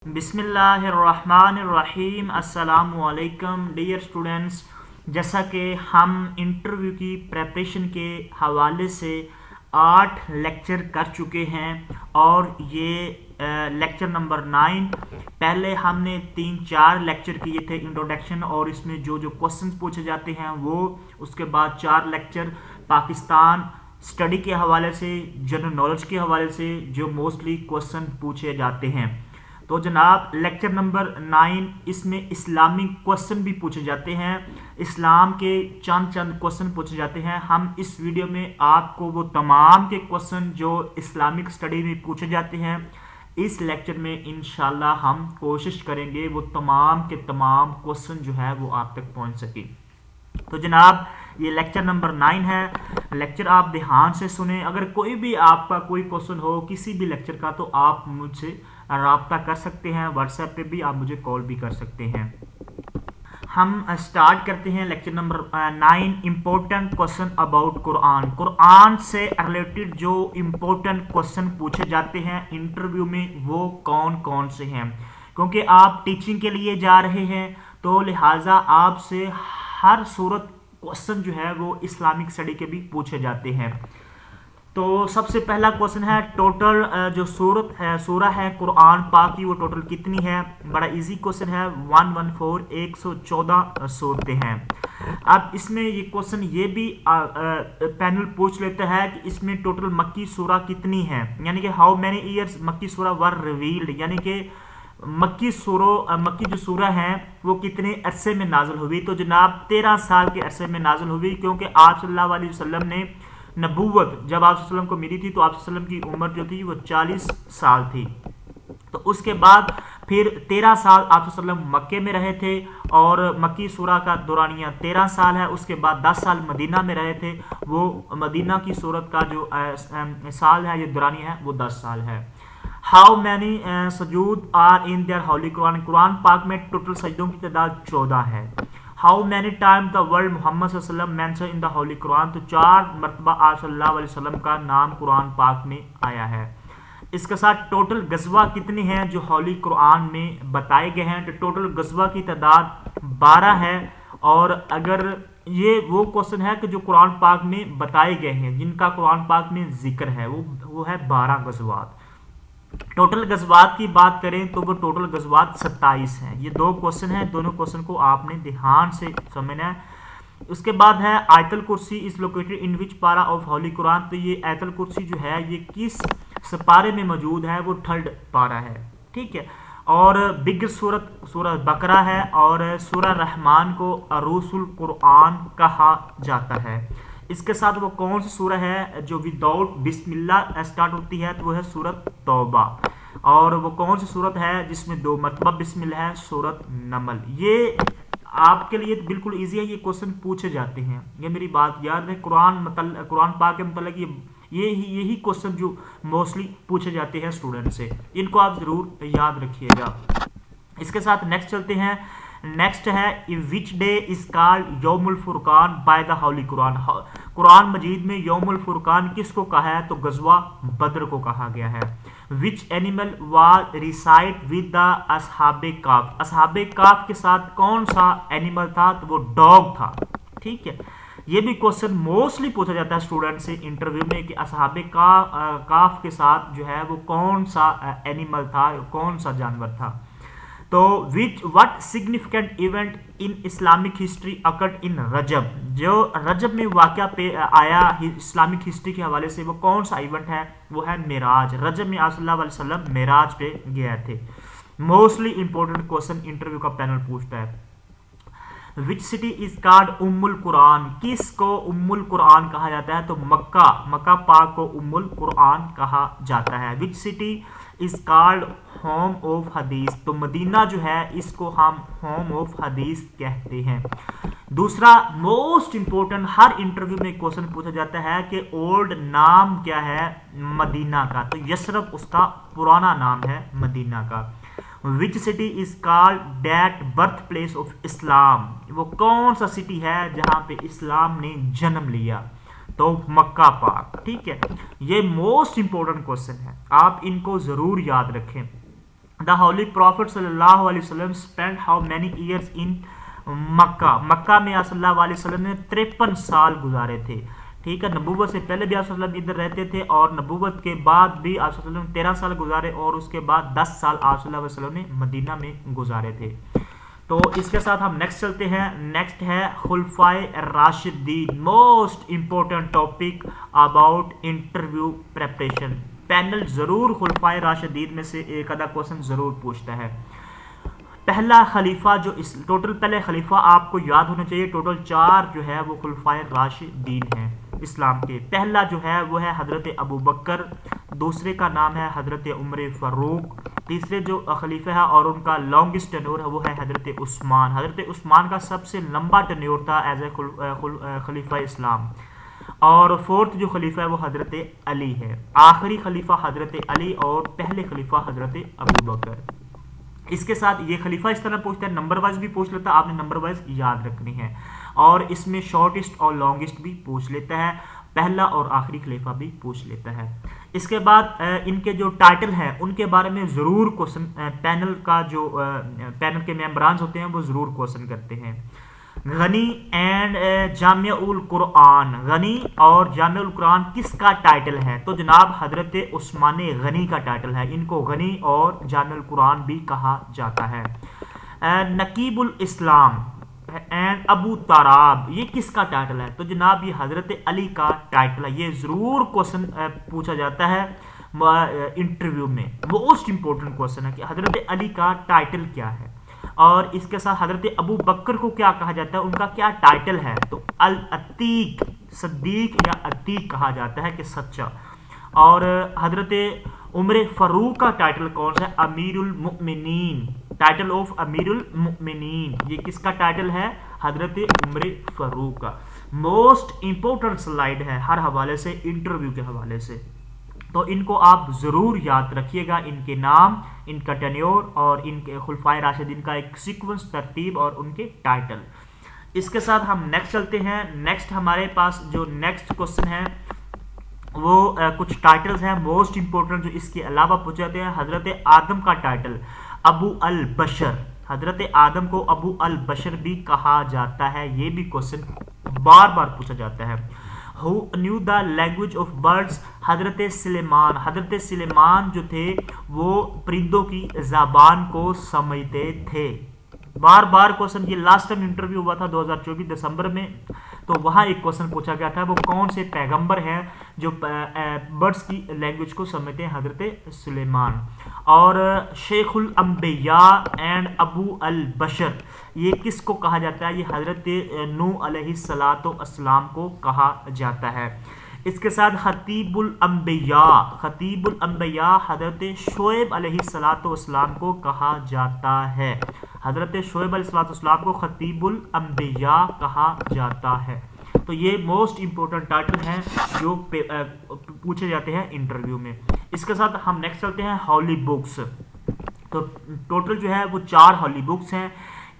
बिस्मिल्लाहिर्रहमानिर्रहीम। अस्सलामुअलैकुम dear students. जैसा कि हम इंटरव्यू की प्रेपरेशन के हवाले से 8 लेक्चर कर चुके हैं और ये लेक्चर नंबर 9। पहले हमने 3-4 लेक्चर किए थे इंट्रोडक्शन और इसमें जो जो क्वेश्चंस पूछे जाते हैं वो, उसके बाद 4 लेक्चर पाकिस्तान स्टडी के हवाले से, जनरल नॉलेज के हवाले से जो मोस्टली क्वेश्चन पूछे जाते हैं। तो जनाब लेक्चर नंबर 9 इसमें इस्लामिक क्वेश्चन भी पूछे जाते हैं, इस्लाम के चंद क्वेश्चन पूछे जाते हैं। हम इस वीडियो में आपको वो तमाम के क्वेश्चन जो इस्लामिक स्टडी में पूछे जाते हैं इस लेक्चर में इंशाल्लाह हम कोशिश करेंगे वो तमाम के तमाम क्वेश्चन जो है वो आप तक पहुंच सके। तो जनाब ये लेक्चर नंबर 9 है। लेक्चर आप ध्यान से सुने। अगर कोई भी आपका कोई क्वेश्चन हो किसी भी लेक्चर का तो आप मुझसे राब्ता कर सकते हैं, व्हाट्सएप पे भी आप मुझे कॉल भी कर सकते हैं। हम स्टार्ट करते हैं lecture number 9, important question about Quran. Quran से रिलेटेड जो इम्पोर्टेंट क्वेश्चन पूछे जाते हैं इंटरव्यू में वो कौन कौन से हैं, क्योंकि आप टीचिंग के लिए जा रहे हैं तो लिहाजा आपसे हर सूरत क्वेश्चन जो है वो इस्लामिक स्टडी के भी पूछे जाते हैं। तो सबसे पहला क्वेश्चन है टोटल जो सूरह है कुरान पाक की वो टोटल कितनी है। बड़ा इजी क्वेश्चन है, 114 114 सूरतें हैं। अब इसमें ये क्वेश्चन ये भी पैनल पूछ लेता है कि इसमें टोटल मक्की सूरह कितनी है, यानी कि हाउ मैनी ईयर्स मक्की सूरह वर रिवील्ड, यानी कि मक्की जो सूरह हैं वो कितने अरसे में नाजिल हुई। तो जनाब 13 साल के अरसे में नाजिल हुई, क्योंकि आप सल्लल्लाहु अलैहि वसल्लम ने नबूवत जब आप वसल्लम को मिली थी तो आप वसल्लम की उम्र जो थी वो 40 साल थी। तो उसके बाद फिर 13 साल आप वसल्लम मक्के में रहे थे और मक्की सूरह का दौरानिया 13 साल है। उसके बाद 10 साल मदीना में रहे थे, वो मदीना की सूरत का जो साल है, ये दौरानिया है, वो 10 साल है। हाउ मैनी सजूद are in their holy Quran, कुरान पाक में टोटल सजदों की तादाद 14 है। How many time the word Muhammad सल्लल्लाहु अलैहि वसल्लम mention in the holy Quran, तो 4 मरतबा आप सल्लल्लाहु अलैहि वसल्लम का नाम कुरान पाक में आया है। इसके साथ टोटल गज़वा कितने हैं जो होली कुरान में बताए गए हैं, तो टोटल गज़वा की तादाद 12 है। और अगर ये वो क्वेश्चन है कि जो कुरान पाक में बताए गए हैं, जिनका कुरान पाक में जिक्र है, वो है 12 गज़वात। टोटल गज़वात की बात करें तो वो टोटल गज़वात 27 हैं। ये 2 क्वेश्चन हैं, दोनों क्वेश्चन को आपने ध्यान से समझना है। उसके बाद है आयतल कुर्सी इज लोकेटेड इन विच पारा ऑफ होली कुरान, तो ये आयतल कुर्सी जो है ये किस पारे में मौजूद है, वो 3rd पारा है, ठीक है। और बिग सूरह बकरा है और सूरह रहमान को अरूसुल कुरान कहा जाता है। इसके साथ वो कौन सी सूरह है जो विदाउट बिस्मिल्लाह स्टार्ट होती है, तो वो है सूरत तौबा। और वो कौन सी सूरत है जिसमें 2 मरतबा बिस्मिल्लाह है, सूरत नमल। ये आपके लिए बिल्कुल इजी है, ये क्वेश्चन पूछे जाते हैं, ये मेरी बात याद है। कुरान पाक के मतलब यही क्वेश्चन जो मोस्टली पूछे जाते हैं स्टूडेंट से, इनको आप जरूर याद रखिएगा। इसके साथ नेक्स्ट चलते हैं। नेक्स्ट है विच डे इज कॉल्ड यौमुल फुरकान बाय द होली कुरान, कुरान मजीद में यौमुल फुरकान किसको कहा है, तो गज़वा बद्र को कहा गया है। Which animal was reside with the असहाबे काफ, असहाबे काफ के साथ कौन सा एनिमल था, तो वो डॉग था, ठीक है। ये भी क्वेश्चन मोस्टली पूछा जाता है स्टूडेंट से इंटरव्यू में कि असहाबे काफ के साथ जो है वो कौन सा एनिमल था, कौन सा जानवर था। तो what significant event in Islamic history occurred in Rajab, जो रजब में वाक़या पे आया इस्लामिक हिस्ट्री के हवाले से, वो कौन सा इवेंट है, वो है मेराज। रजब में आप सल्लल्लाहु अलैहि वसल्लम मेराज पे गए थे। मोस्टली इंपॉर्टेंट क्वेश्चन इंटरव्यू का पैनल पूछता है। विच सिटी इज कॉल्ड उम्मुल कुरान, किसको उम्मुल कुरान कहा जाता है, तो मक्का पाक को उम्मुल कुरान कहा जाता है। Which city is called home of हदीस, तो मदीना जो है इसको हम होम ऑफ हदीस कहते हैं। दूसरा मोस्ट इंपॉर्टेंट हर इंटरव्यू में क्वेश्चन पूछा जाता है कि ओल्ड नाम क्या है मदीना का, तो यशरब उसका पुराना नाम है मदीना का। विच city is called that birth place of Islam, वो कौन सा सिटी है जहां पे इस्लाम ने जन्म लिया, तो मक्का पाक, ठीक है। ये मोस्ट इंपॉर्टेंट क्वेश्चन है, आप इनको जरूर याद रखें। The Holy Prophet सल्लल्लाहु अलैहि वसल्लम spent how many years in मक्का, मक्का में आप सल्लल्लाहु अलैहि वसल्लम ने 53 साल गुजारे थे। ठीक है, नबूवत से पहले भी आप सल्लल्लाहु अलैहि वसल्लम इधर रहते थे और नबूवत के बाद भी आप सल्लल्लाहु अलैहि वसल्लम 13 साल गुजारे और उसके बाद 10 साल आप सल्लल्लाहु अलैहि वसल्लम ने मदीना में गुजारे थे। तो इसके साथ हम नेक्स्ट चलते हैं। नेक्स्ट है खुलफाए राशिदीन, most important topic about interview preparation. Panel जरूर खुलफाए राशिदीन में से एक आधा क्वेश्चन जरूर पूछता है। पहला खलीफा जो इस टोटल पहले खलीफा आपको याद होना चाहिए, टोटल 4 जो है वो खुलफाए राशिदीन हैं इस्लाम के। पहला जो है वो है हजरत अबू बकर, दूसरे का नाम है हजरत उमर फारूक, तीसरे जो खलीफा है और उनका लॉन्गेस्ट टेन्योर है वो है हजरत उस्मान। हजरत उस्मान का सबसे लंबा टेन्योर था एज ए खलीफा इस्लाम। और फोर्थ जो खलीफा है वो हजरत अली है। आखिरी खलीफा हजरत अली और पहले खलीफा हजरत अबू बकर। इसके साथ ये खलीफा इस तरह पूछता है, नंबर वाइज भी पूछ लेता है, आपने नंबर वाइज याद रखनी है। और इसमें शॉर्टेस्ट और लॉन्गेस्ट भी पूछ लेता है, पहला और आखिरी खलीफा भी पूछ लेता है। इसके बाद इनके जो टाइटल हैं उनके बारे में ज़रूर क्वेश्चन पैनल का जो पैनल के मेंबरान होते हैं वो ज़रूर क्वेश्चन करते हैं। गनी एंड जामिउल कुरान, गनी और जामिउल कुरान किसका टाइटल है? तो जनाब हजरत उस्मान गनी का टाइटल है। इनको गनी और जामिउल कुरान भी कहा जाता है। नकीबुल इस्लाम एंड अबू ताराब, ये किसका टाइटल है? तो जनाब ये हजरत अली का टाइटल है। ये जरूर क्वेश्चन पूछा जाता है इंटरव्यू में, मोस्ट इंपॉर्टेंट क्वेश्चन है कि हजरत अली का टाइटल क्या है। और इसके साथ हजरत अबू बकर को क्या कहा जाता है, उनका क्या टाइटल है? तो अल अतीक, सद्दीक या अतीक कहा जाता है कि सच्चा। और हजरत उमर फारूक का टाइटल कौन सा है? अमीरुल मुमिनीन, टाइटल ऑफ अमीरुल मुमिनीन। ये किसका टाइटल है? हजरत उमर फारूक का। मोस्ट इंपॉर्टेंट स्लाइड है हर हवाले से, इंटरव्यू के हवाले से, तो इनको आप जरूर याद रखिएगा, इनके नाम, इनका टेन्योर और इनके खुलफाए राशिदीन का एक सीक्वेंस, तरतीब और उनके टाइटल। इसके साथ हम नेक्स्ट चलते हैं। नेक्स्ट हमारे पास जो नेक्स्ट क्वेश्चन है वो कुछ टाइटल्स हैं मोस्ट इंपॉर्टेंट जो इसके अलावा पूछे जाते हैं। हजरत आदम का टाइटल अबू अल बशर, हजरत आदम को अबू अल बशर भी कहा जाता है। ये भी क्वेश्चन बार बार पूछा जाता है। Who knew the language of birds? हजरत सुलेमान, हजरत सुलेमान जो थे वो परिंदों की ज़बान को समझते थे। बार बार क्वेश्चन, ये लास्ट टाइम इंटरव्यू हुआ था 2024 दिसंबर में, तो वहाँ एक क्वेश्चन पूछा गया था वो कौन से पैगंबर हैं जो बर्ड्स की लैंग्वेज को समझते हैं? हजरत सुलेमान। और शेखुल अंबिया एंड अबू अल बशर, ये किसको कहा जाता है? ये हजरत नूह अलैहिस्सलातु अस्सलाम को कहा जाता है। इसके साथ खतीबुल अंबिया, खतीबुल अंबिया हजरत शोएब अलैहिस्सलातु अस्सलाम को कहा जाता है। हजरत शोएब अलैहिस्सलातु अस्सलाम को खतीबुल अंबिया कहा जाता है। तो ये मोस्ट इंपॉर्टेंट टाइटल हैं जो पूछे जाते हैं इंटरव्यू में। इसके साथ हम नेक्स्ट चलते हैं हॉली बुक्स। तो टोटल जो है वो 4 हॉली बुक्स हैं।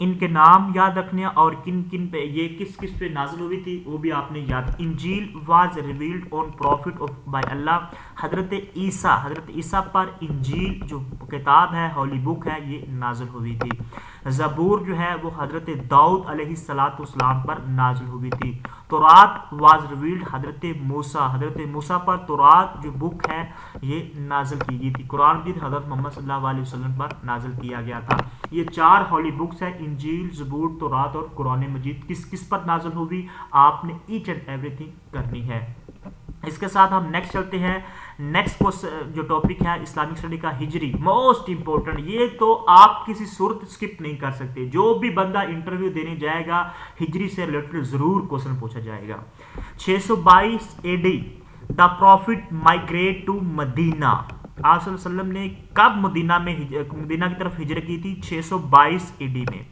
इनके नाम याद रखने और किन किन पे ये किस किस पे नाजिल हुई थी वो भी आपने याद। इंजील was revealed on prophet of by Allah, हजरत ईसा पर इंजील जो किताब है, हॉली बुक है, ये नाजिल हुई थी। ज़बूर जो है वो हजरत दाऊद अलैहिस्सलाम पर नाजिल हुई थी। तौरात वाज रिवील्ड हजरत मूसा पर तौरात जो बुक है ये नाजिल की गई थी। कुरान भी हजरत मोहम्मद सल्लल्लाहु अलैहि वसल्लम पर नाजिल किया गया था। ये 4 हॉली बुक्स हैं, इंजील, ज़बूर, तौरात और कुरान मजीद। किस किस पर नाजिल हुई आपने ईच एंड एवरीथिंग करनी है। इसके साथ हम नेक्स्ट चलते हैं। नेक्स्ट जो टॉपिक है इस्लामिक स्टडी का हिजरी, मोस्ट इंपॉर्टेंट। ये तो आप किसी सूरत स्किप नहीं कर सकते। जो भी बंदा इंटरव्यू देने जाएगा हिजरी से रिलेटेड जरूर क्वेश्चन पूछा जाएगा। 622 AD the prophet migrate to Medina, आप सल्लल्लाहु अलैहि वसल्लम ने कब मदीना की तरफ हिजरत की थी? 622 AD में।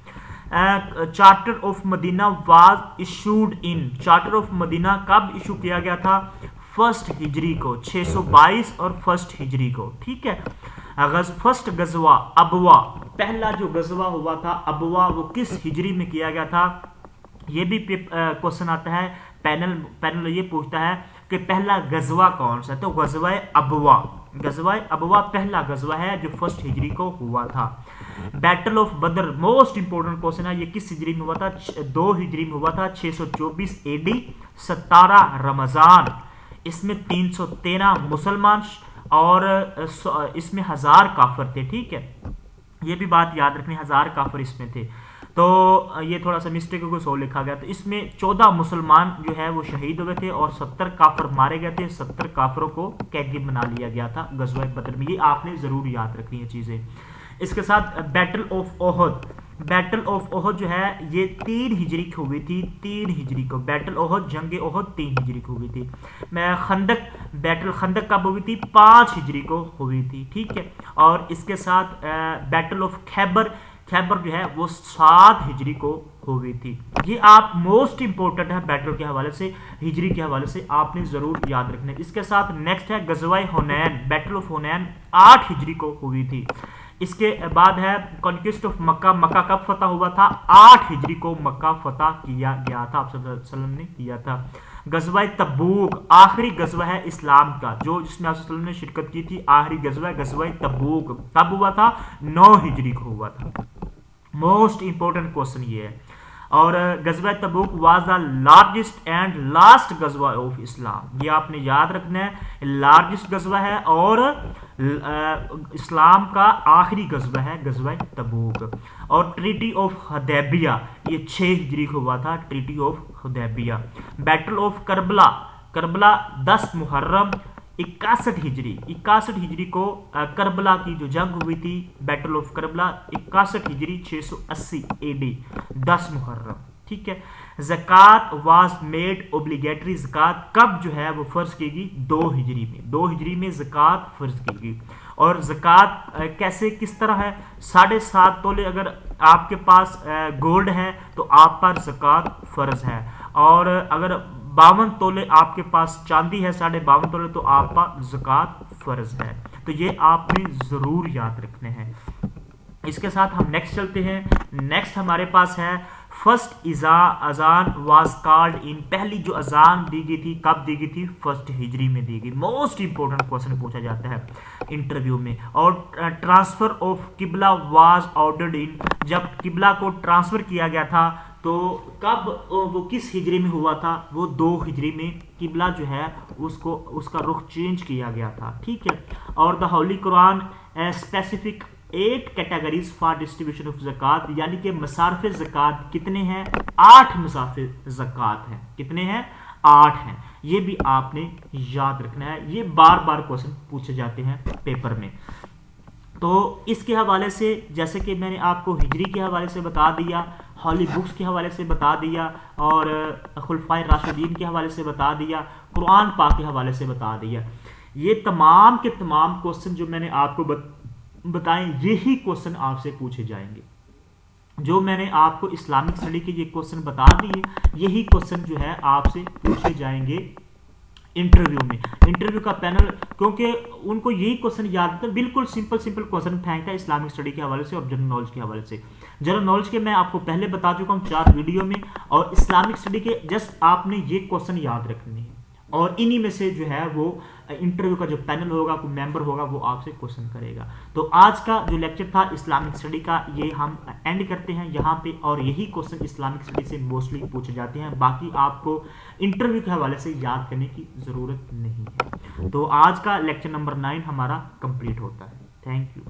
Charter of Medina was issued in, charter of Medina कब इशू किया गया था? 1 हिजरी को, 622 और 1 हिजरी को। ठीक है। फर्स्ट गजवा अबवा, पहला जो गजवा हुआ था अबवा, वो किस हिजरी में किया गया था? ये भी क्वेश्चन आता है। पैनल ये पूछता है कि पहला गजवा कौन सा? तो गजवा अबवा, गज़वा अबवा पहला गज़वा है जो फर्स्ट हिजरी को हुआ था। बैटल ऑफ बदर मोस्ट इंपोर्टेंट क्वेश्चन है, ये किस हिजरी में हुआ था? 2 हिजरी में हुआ था, 624 AD, 17 रमज़ान। इसमें 313 मुसलमान और इसमें 1000 काफिर थे। ठीक है, ये भी बात याद रखनी, 1000 काफिर इसमें थे। तो ये थोड़ा सा मिस्टेक को 100 लिखा गया। तो इसमें 14 मुसलमान जो है वो शहीद हुए थे और 70 काफिर मारे गए थे। 70 काफिरों को कैदी बना लिया गया था गज़वा बदर में। ये आपने जरूर याद रखनी है चीजें। इसके साथ battle of Uhud, battle of Uhud जो है ये 3 हिजरी की हुई थी। 3 हिजरी को बैटल ओहद, जंग ओहद 3 हिजरी को हुई थी। मैं खंदक, बैटल खंदक कब हुई थी? 5 हिजरी को हुई थी। ठीक है, और इसके साथ बैटल ऑफ खैबर, खैबर जो है वो 7 हिजरी को हुई थी। ये आप मोस्ट इंपोर्टेंट है बैटल के हवाले से, हिजरी के हवाले से आपने जरूर याद रखना है। इसके साथ नेक्स्ट है गज़वा हुनैन, बैटल ऑफ हुनैन 8 हिजरी को हुई थी। इसके बाद है कॉन्क्वेस्ट ऑफ मक्का, मक्का कब फतह हुआ था? 8 हिजरी को मक्का फतह किया गया था, आप सल्लल्लाहु अलैहि वसल्लम ने किया था। गज़वा तबूक आखिरी गज़वा है इस्लाम का, जो जिसमें आप सल्लल्लाहु अलैहि वसल्लम ने शिरकत की थी। आखिरी गज़वा गज़वा तबूक कब हुआ था? 9 हिजरी को हुआ था। मोस्ट इंपोर्टेंट क्वेश्चन ये है। और गज़वा तबूक was the largest and last गज़वा ऑफ इस्लाम, ये आपने याद रखना है। लार्जेस्ट गज़वा है और इस्लाम का आखिरी गज़वा है गज़वा तबूक। और ट्रीटी ऑफ हुदैबिया ये 6 हिजरी को हुआ था, treaty of Hudaibiya. Battle of Karbala, Karbala 10 मुहर्रम 61 हिजरी, 61 हिजरी को करबला की जो जंग हुई थी, बैटल ऑफ करबला 61 हिजरी 680 AD, 10 मुहर्रम। ठीक है, ज़कात वाज मेड ओब्लिगेटरी, ज़कात कब जो है वो फर्ज की गई? 2 हिजरी में, 2 हिजरी में ज़कात फर्ज की गई। और ज़कात कैसे, किस तरह है? 7.5 तोले अगर आपके पास गोल्ड है तो आप पर ज़कात फर्ज है, और अगर 52 तोले आपके पास चांदी है, 52.5 तोले, तो आप पर ज़कात फर्ज है। तो ये आपने जरूर याद रखने हैं। इसके साथ हम नेक्स्ट चलते हैं। नेक्स्ट हमारे पास है फर्स्ट अजान वाज कॉल्ड इन, पहली जो अजान दी गई थी कब दी गई थी? फर्स्ट हिजरी में दी गई। मोस्ट इंपोर्टेंट क्वेश्चन पूछा जाता है इंटरव्यू में। और ट्रांसफर ऑफ किबला वाज ऑर्डर्ड इन, जब किबला को ट्रांसफर किया गया था तो कब, वो किस हिजरी में हुआ था? वो 2 हिजरी में किबला जो है उसको, उसका रुख चेंज किया गया था। ठीक है, और the holy Quran specific 8 categories for distribution of zakat, यानी कि मसारफ़े ज़कात कितने हैं? 8 मसारफ़े ज़कात हैं। कितने हैं? 8 हैं। ये भी आपने याद रखना है, ये बार बार क्वेश्चन पूछे जाते हैं पेपर में। तो इसके हवाले से, जैसे कि मैंने आपको हिजरी के हवाले से बता दिया, हॉली बुक्स के हवाले से बता दिया, और खुलफाए राशिदीन के हवाले से बता दिया, कुरान पाक के हवाले से बता दिया, ये तमाम के तमाम क्वेश्चन जो मैंने आपको बताएं, यही क्वेश्चन आपसे पूछे जाएंगे। जो मैंने आपको इस्लामिक स्टडी के ये क्वेश्चन बता दिए, यही क्वेश्चन जो है आपसे पूछे जाएंगे इंटरव्यू में। इंटरव्यू का पैनल, क्योंकि उनको यही क्वेश्चन याद था, बिल्कुल सिंपल क्वेश्चन फेंकता है इस्लामिक स्टडी के हवाले से और जनरल नॉलेज के हवाले से। जनरल नॉलेज के मैं आपको पहले बता चुका हूँ 4 वीडियो में, और इस्लामिक स्टडी के जस्ट आपने ये क्वेश्चन याद रखने हैं, और इन्हीं में से जो है वो इंटरव्यू का जो पैनल होगा, कोई मेंबर होगा, वो आपसे क्वेश्चन करेगा। तो आज का जो लेक्चर था इस्लामिक स्टडी का, ये हम एंड करते हैं यहाँ पे, और यही क्वेश्चन इस्लामिक स्टडी से मोस्टली पूछे जाते हैं। बाकी आपको इंटरव्यू के हवाले से याद करने की ज़रूरत नहीं है। तो आज का लेक्चर नंबर 9 हमारा कंप्लीट होता है। Thank you.